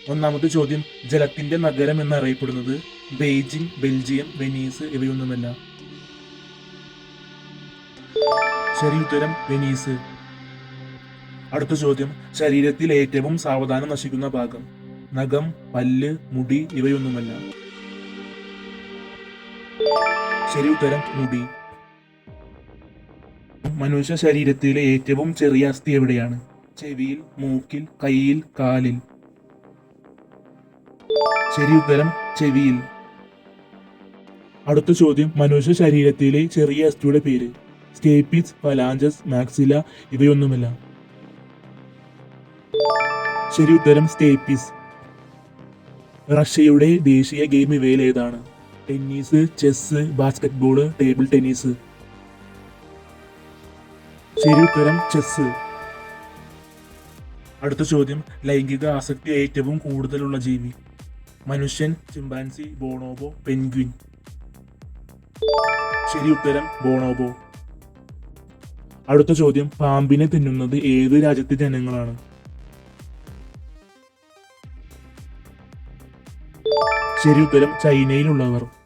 ഒന്നാമത്തെ ചോദ്യം, ജലത്തിന്റെ നഗരം എന്നറിയപ്പെടുന്നത്? ബെയ്ജിംഗ്, ബെൽജിയം, വെനീസ് ഇവയൊന്നുമല്ല. ശരി ഉത്തരം വെനീസ്. അടുത്ത ചോദ്യം, ശരീരത്തിൽ ഏറ്റവും സാവധാനം നശിക്കുന്ന ഭാഗം? നഖം, പല്ല്, മുടി ഇവയൊന്നുമല്ല. ശരി ഉത്തരം മുടി. മനുഷ്യ ശരീരത്തിലെ ഏറ്റവും ചെറിയ അസ്ഥി എവിടെയാണ്? ചെവിയിൽ, മൂക്കിൽ, കൈയിൽ, കാലിൽ? ശരി ഉത്തരം ചെവിയിൽ. അടുത്ത ചോദ്യം, മനുഷ്യ ശരീരത്തിലെ ചെറിയ അസ്ഥിയുടെ പേര്? Stapes, phalanges, maxilla ഇവയൊന്നുമല്ല. ശരി ഉത്തരം സ്റ്റേപ്പിസ്. റഷ്യയുടെ ദേശീയ ഗെയിം ഇവയിൽ ഏതാണ്? Tennis, chess, basketball, table tennis? ശരി ഉത്തരം ചെസ്. അടുത്ത ചോദ്യം, ലൈംഗിക ആസക്തി ഏറ്റവും കൂടുതലുള്ള ജീവി? മനുഷ്യൻ, ചിമ്പാൻസി, ബോണോബോ, പെൻഗ്വിൻ? ശരി ഉത്തരം ബോണോബോ. അടുത്ത ചോദ്യം, പാമ്പിനെ തിന്നുന്നത് ഏത് രാജ്യത്തെ ജനങ്ങളാണ്? ശരി ഉത്തരം ചൈനയിലുള്ളവർ.